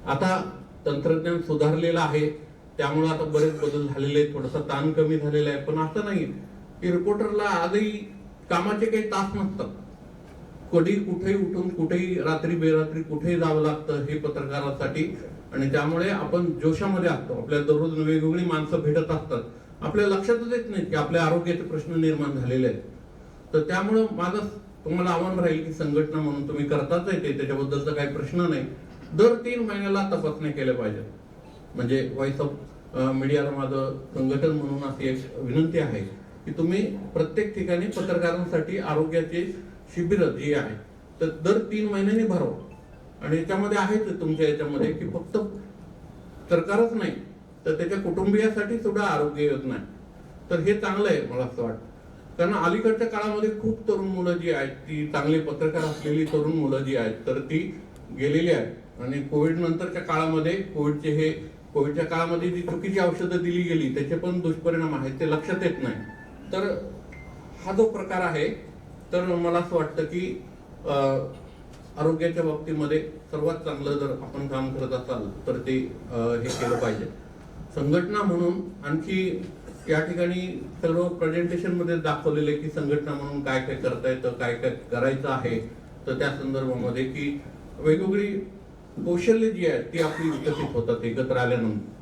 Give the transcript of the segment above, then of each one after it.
आता तंत्रज्ञान सुधारलेलं आहे, त्यामुळे आता बरेच बदल झालेले आहेत, थोडासा ताण कमी झालेला आहे. पण असं नाही की रिपोर्टरला आजही कामाचे काही तास नसतात. कधी कुठेही उठून कुठेही रात्री बेरात्री कुठेही जावं लागतं हे पत्रकारासाठी. आणि त्यामुळे आपण जोशामध्ये असतो. आपल्या दररोज वेगवेगळी माणसं भेटत असतात, आपल्या लक्षातच येत नाही की आपल्या आरोग्याचे प्रश्न निर्माण झालेले आहेत. तर त्यामुळं माझं तुम्हाला आव्हान राहील की संघटना म्हणून तुम्ही करताच येते, त्याच्याबद्दलचा काही प्रश्न नाही. दर 3 महिन्याला तपासणी केल्या पाहिजे. म्हणजे व्हॉइस ऑफ मीडियाला माझं संघटन म्हणून अशी एक विनंती आहे की तुम्ही प्रत्येक ठिकाणी पत्रकारांसाठी आरोग्याचे शिबिर जी आहे तर दर 3 महिन्यांनी भरवा. आणि याच्यामध्ये आहेच तुमच्या याच्यामध्ये की फक्त सरकारच नाही तर त्याच्या कुटुंबियासाठी सुद्धा आरोग्य योजना आहे. तर हे चांगलं आहे मला असं वाटतं. कारण अलीकडच्या काळामध्ये खूप तरुण मुलं जी आहेत ती चांगली पत्रकार असलेली तरुण मुलं जी आहेत तर ती गेलेली आहेत. आणि कोविड नंतरच्या काळामध्ये कोविडच्या काळामध्ये जी चुकीची औषधं दिली गेली त्याचे पण दुष्परिणाम आहेत, ते लक्षात येत नाही. तर हा जो प्रकार आहे तर मला असं वाटतं की आरोग्याच्या बाबतीमध्ये सर्वात चांगलं जर आपण काम करत असाल तर ते हे केलं पाहिजे. संघटना म्हणून आणखी या ठिकाणी सर्व प्रेझेंटेशन मध्ये दाखवलेले की संघटना म्हणून काय काय करता येतं, काय काय करायचं आहे. तर त्या संदर्भामध्ये की वेगवेगळी कौशल्य जी आहेत ती आपली विकसित होतात एकत्र आल्यानंतर.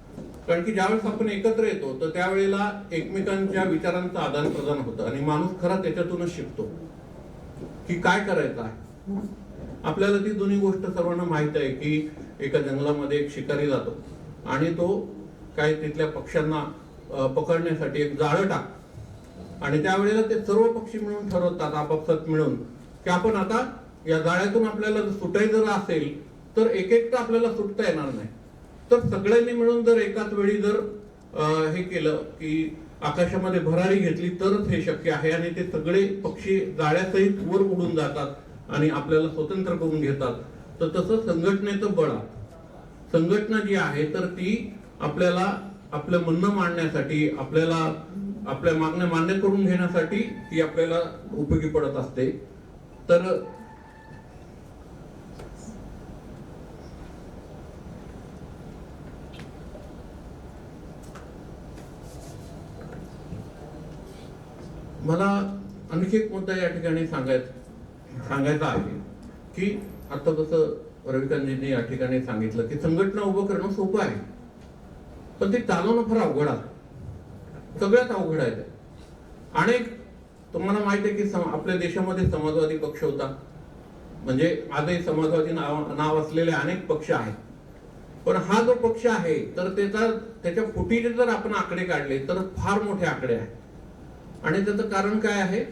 कारण की ज्यावेळेस आपण एकत्र येतो तर त्यावेळेला एकमेकांच्या विचारांचं आदान प्रदान होतं आणि माणूस खरा त्याच्यातूनच शिकतो की काय करायचं आहे. आपल्याला ती दोन्ही गोष्ट सर्वांना माहित आहे की एका जंगलामध्ये एक शिकारी जातो आणि तो काय तिथल्या पक्ष्यांना पकडण्यासाठी एक जाळं टाक आणि त्यावेळेला ते सर्व पक्षी मिळून ठरवतात आपापसात मिळून की आपण आता या जाळ्यातून आपल्याला सुटायचं जर असेल तर एक आपल्याला सुटता येणार नाही. तर सगळ्यांनी मिळून जर एकाच वेळी जर हे केलं की आकाशामध्ये भरारी घेतली तरच हे शक्य आहे. आणि ते सगळे पक्षी जाळ्यासहित वर उडून जातात आणि आपल्याला स्वतंत्र करून घेतात. तर तसं संघटनेचं बळ, संघटना जी आहे तर ती आपल्याला आपलं म्हणणं मांडण्यासाठी, आपल्याला आपल्या मागण्या मान्य करून घेण्यासाठी ती आपल्याला उपयोगी पडत असते. तर मला आणखी एक मुद्दा या ठिकाणी सांगायचा आहे की आता जसं रविकांतजींनी या ठिकाणी सांगितलं की संघटना उभं करणं सोपं आहे पण ते चालवणं फार अवघड आहे, सगळ्यात अवघड आहे. अनेक तुम्हाला माहिती आहे की आपल्या देशामध्ये समाजवादी पक्ष होता, म्हणजे आजही समाजवादी नाव असलेले अनेक पक्ष आहेत. पण हा जो पक्ष आहे तर त्याच्या फुटीचे जर आपण आकडे काढले तर फार मोठे आकडे आहेत. आणि त्याचं कारण काय आहे?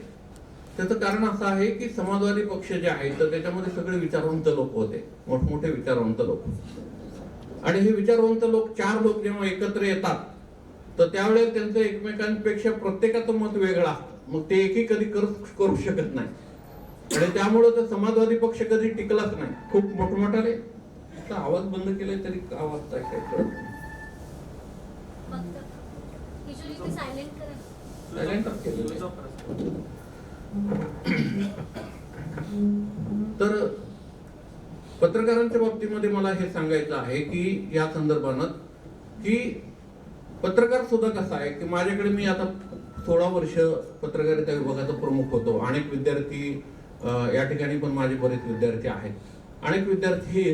त्याचं कारण असं आहे की समाजवादी पक्ष जे आहे तर त्याच्यामध्ये सगळे विचारवंत लोक होते, मोठमोठे विचारवंत लोक. आणि हे विचारवंत लोक 4 लोक जेव्हा एकत्र येतात तर त्यावेळेस त्यांचं एकमेकांपेक्षा प्रत्येकाचं मत वेगळं असतं, मग ते एकही कधी करू शकत नाही. आणि त्यामुळे तर समाजवादी पक्ष कधी टिकलाच नाही. खूप मोठमोठाले आवाज बंद केलाय तरी आवाज काय कळत नाही. तर पत्रकारांच्या बाबतीमध्ये मला हे सांगायचं आहे की या संदर्भात की पत्रकार सुद्धा कसा आहे की माझ्याकडे मी आता 16 वर्ष पत्रकारिता विभागाचा प्रमुख होतो. अनेक विद्यार्थी या ठिकाणी पण माझे बरेच विद्यार्थी आहेत. अनेक विद्यार्थी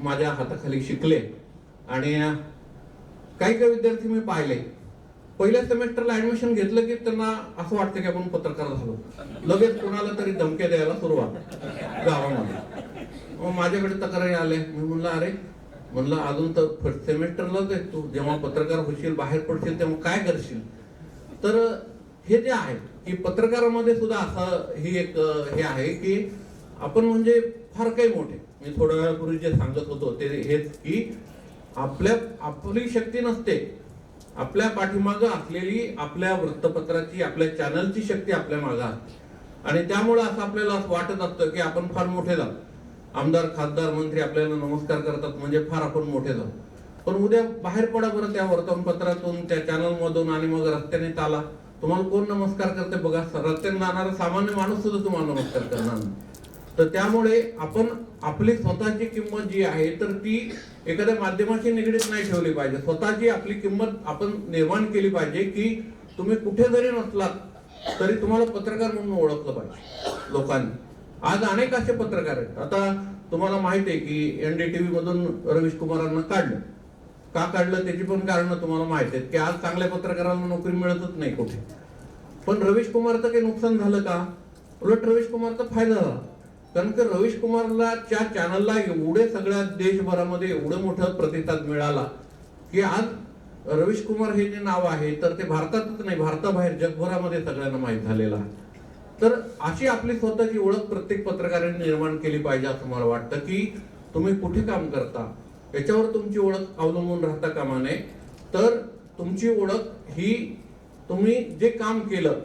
माझ्या हाताखाली शिकले आणि काही विद्यार्थी मी पाहिले पहिल्या सेमेस्टरला ऍडमिशन घेतलं की त्यांना असं वाटतं की आपण पत्रकार झालो, लगेच कोणाला तरी धमक्या द्यायला सुरुवात गावामध्ये. मग माझ्याकडे तक्रारी आले. मी म्हणलं अजून तर फर्स्ट सेमेस्टरलाच आहे तू, जेव्हा पत्रकार होशील बाहेर पडशील तेव्हा काय करशील. तर हे जे आहे की पत्रकारामध्ये सुद्धा असं ही एक हे आहे की आपण म्हणजे फार काही मोठे, मी थोड्या वेळापूर्वी जे सांगत होतो ते हेच की आपली शक्ती नसते, आपल्या पाठीमागं असलेली आपल्या वृत्तपत्राची, आपल्या चॅनलची शक्ती आपल्या मागं असते. आणि त्यामुळे असं आपल्याला वाटत असतं की आपण फार मोठे झालो, आमदार खासदार मंत्री आपल्याला नमस्कार करतात म्हणजे फार आपण मोठे झालो. पण उद्या बाहेर पडा बरं त्या वर्तमानपत्रातून, त्या चॅनल मधून आणि मग रस्त्याने चाला, तुम्हाला कोण नमस्कार करते बघा. रस्त्याने जाणारा सामान्य माणूस सुद्धा तुम्हाला नमस्कार करणार नाही. तर त्यामुळे आपण आपली स्वतःची किंमत जी आहे तर ती एखाद्या माध्यमाशी निगडीत नाही ठेवली पाहिजे. स्वतःची आपली किंमत आपण निर्माण केली पाहिजे की तुम्ही कुठे जरी नसलात तरी तुम्हाला पत्रकार म्हणून ओळखलं पाहिजे लोकांनी. आज अनेक असे पत्रकार आहेत. आता तुम्हाला माहिती आहे की NDTV मधून रवीश कुमारांना काढलं. का काढलं त्याची पण कारणं तुम्हाला माहिती आहेत की आज चांगल्या पत्रकारांना नोकरी मिळतच नाही कुठे. पण रवीश कुमारचं काही नुकसान झालं का? उलट रवीश कुमारचा फायदा झाला. कारण की रवीश कुमारला च्या चॅनलला एवढे सगळ्या देशभरामध्ये एवढं मोठं प्रतिसाद मिळाला की आज रवीश कुमार हे जे नाव आहे तर ते भारतातच नाही भारताबाहेर जगभरामध्ये सगळ्यांना माहीत झालेलं आहे. तर अशी आपली स्वतःची ओळख प्रत्येक पत्रकाराने निर्माण केली पाहिजे असं मला वाटतं की तुम्ही कुठे काम करता याच्यावर तुमची ओळख अवलंबून राहता कामा नये. तर तुमची ओळख ही तुम्ही जे काम केलं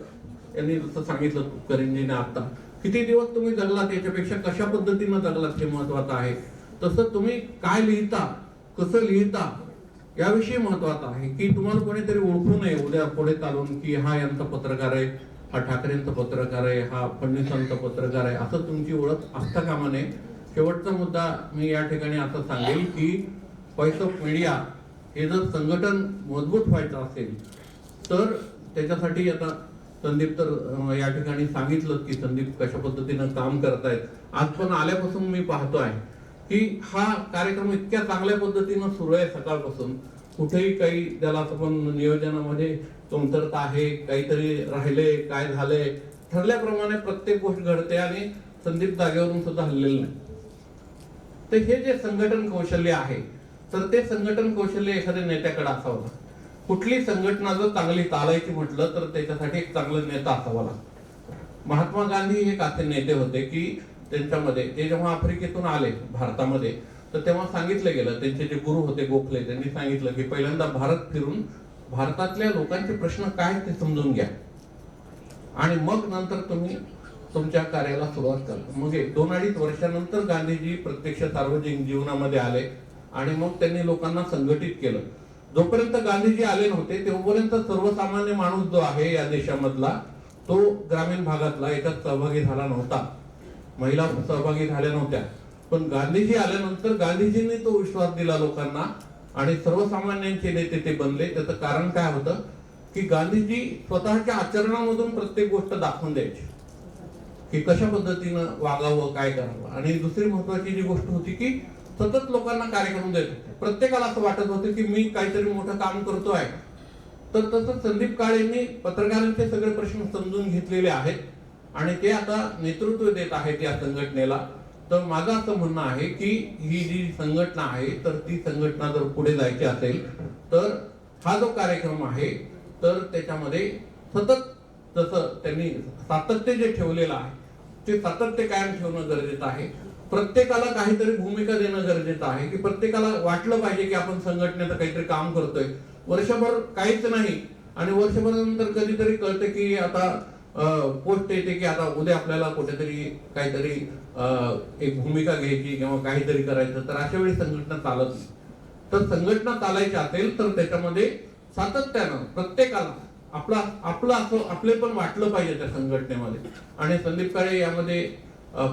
यांनी जसं सांगितलं करीमजीने आता किती दिवस तुम्ही जगलात याच्यापेक्षा कशा पद्धतीनं जगलात हे महत्वाचं आहे. तसं तुम्ही काय लिहिता कसं लिहिता याविषयी महत्वाचं आहे की तुम्हाला कोणीतरी ओळखू नये उद्या पुढे चालून की हा यांचा पत्रकार आहे, हा ठाकरेंचा पत्रकार आहे, हा फडणवीसांचा पत्रकार आहे असं तुमची ओळख असता कामा नये. शेवटचा मुद्दा मी या ठिकाणी असं सांगेल की व्हॉइस ऑफ मीडिया हे जर संघटन मजबूत व्हायचं असेल तर त्याच्यासाठी आता संदीप तर या ठिकाणी सांगितलं की संदीप कशा पद्धतीनं काम करतायत. आज पण आल्यापासून मी पाहतोय की हा कार्यक्रम इतक्या चांगल्या पद्धतीनं सुरू आहे सकाळपासून. कुठेही काही त्याला आपण नियोजनामध्ये कमतरता आहे, काहीतरी राहिले, काय झालंय, ठरल्याप्रमाणे प्रत्येक गोष्ट घडते आणि संदीप जागेवरून सुद्धा हललेलं नाही. तर हे जे संघटन कौशल्य आहे तर ते संघटन कौशल्य एखाद्या नेत्याकडे असावं. कुठली संघटना जर चांगली चालायची म्हटलं तर त्याच्यासाठी एक चांगला नेता असावा लागतो. महात्मा गांधी हे असे नेते होते की त्यांच्यामध्ये ते जेव्हा आफ्रिकेतून आले भारतामध्ये तर तेव्हा सांगितलं गेलं, त्यांचे जे गुरु होते गोखले त्यांनी सांगितलं की पहिल्यांदा भारत फिरून भारतातल्या लोकांचे प्रश्न काय ते समजून घ्या आणि मग नंतर तुम्ही तुमच्या कार्याला सुरुवात करा. मग 2-2.5 वर्षानंतर गांधीजी प्रत्यक्ष सार्वजनिक जीवनामध्ये आले आणि मग त्यांनी लोकांना संघटित केलं. जोपर्यंत गांधीजी आले नव्हते तोपर्यंत सर्वसामान्य माणूस जो आहे या देशामधला तो ग्रामीण भागातला याच्यात सहभागी झाला नव्हता, महिला सहभागी झाल्या नव्हत्या. पण गांधीजी आल्यानंतर गांधीजींनी तो विश्वास दिला लोकांना आणि सर्वसामान्यांचे नेते ते बनले. त्याचं कारण काय होतं की गांधीजी स्वतःच्या आचरणामधून प्रत्येक गोष्ट दाखवून द्यायची की कशा पद्धतीनं वागावं, काय करावं. आणि दुसरी महत्वाची जी गोष्ट होती की सतत लोकांना कार्यक्रम देत होते. प्रत्येकाला असं वाटत होतं की मी काहीतरी मोठं काम करतोय. तर तसं संदीप काळेंनी पत्रकारांचे सगळे प्रश्न समजून घेतलेले आहेत आणि ते आता नेतृत्व देत आहेत या संघटनेला. तर माझं असं म्हणणं आहे की ही जी संघटना आहे तर ती संघटना जर पुढे जायची असेल तर हा जो कार्यक्रम आहे तर त्याच्यामध्ये सतत जसं त्यांनी सातत्य जे ठेवलेलं आहे ते सातत्य कायम ठेवणं गरजेचं आहे. प्रत्येकाला काहीतरी भूमिका देणं गरजेचं आहे की प्रत्येकाला वाटलं पाहिजे की आपण संघटनेचं काहीतरी काम करतोय. वर्षभर काहीच नाही आणि वर्षभरानंतर कधीतरी कळतं की आता पोस्ट येते की आता उद्या आपल्याला कुठेतरी काहीतरी एक भूमिका घ्यायची किंवा काहीतरी करायचं. तर अशा वेळी संघटना चालत नाही. तर संघटना चालायची असेल तर त्याच्यामध्ये सातत्यानं प्रत्येकाला आपलं असं आपले पण वाटलं पाहिजे त्या संघटनेमध्ये. आणि संदीप काळे यामध्ये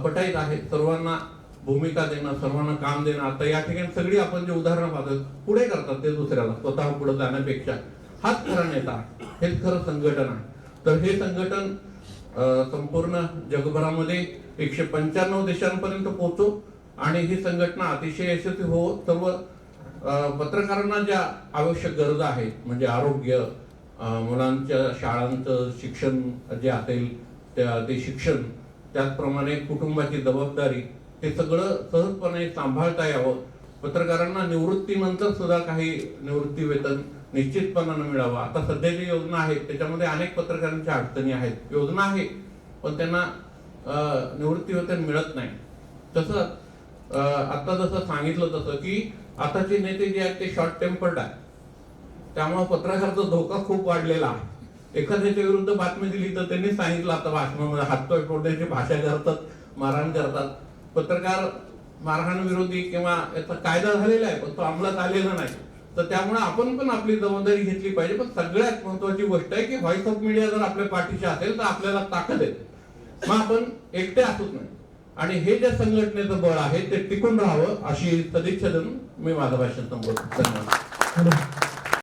पटाईत आहेत. सर्वांना भूमिका देणं, सर्वांना काम देणं. आता या ठिकाणी सगळी आपण जे उदाहरणं पाहतो पुढे करतात ते दुसऱ्याला स्वतः पुढे जाण्यापेक्षा हाच खरा नेता आहे, हेच खरं संघटन आहे. तर हे संघटन संपूर्ण जगभरामध्ये 195 देशांपर्यंत पोहोचो आणि ही संघटना अतिशय यशस्वी हो. सर्व पत्रकारांना ज्या आवश्यक गरजा आहेत म्हणजे आरोग्य, मुलांच्या शाळांचं शिक्षण जे असेल ते शिक्षण, त्याचप्रमाणे कुटुंबाची जबाबदारी, हे सगळं सहजपणे सांभाळता यावं. पत्रकारांना निवृत्तीनंतर सुद्धा काही निवृत्ती वेतन निश्चितपणानं मिळावं. आता सध्या जी योजना आहेत त्याच्यामध्ये अनेक पत्रकारांच्या अडचणी आहेत. योजना आहे पण त्यांना निवृत्ती वेतन मिळत नाही. तसं आता जसं सांगितलं तसं की आताचे नेते जे आहेत ते शॉर्ट टेम्पर्ड आहेत. त्यामुळे पत्रकाराचा धोका खूप वाढलेला आहे. एखाद्याच्या विरुद्ध बातमी दिली तर त्यांनी सांगितलं आता भाषणामध्ये हातपाय फोडण्याची भाषा करतात, मारहाण करतात. पत्रकार मारहाण विरोधी किंवा याचा कायदा झालेला आहे पण तो अंमलात आलेला नाही. तर त्यामुळे आपण पण आपली जबाबदारी घेतली पाहिजे. पण सगळ्यात महत्वाची गोष्ट आहे की व्हॉइस ऑफ मीडिया जर आपल्या पाठीशी असेल तर आपल्याला ताकद आहे. मग आपण एकटे असत नाही. आणि हे जे संघटनेचं बळ आहे ते टिकून राहावं अशी सदिच्छा देऊन मी माझं भाषण संपवतो. धन्यवाद.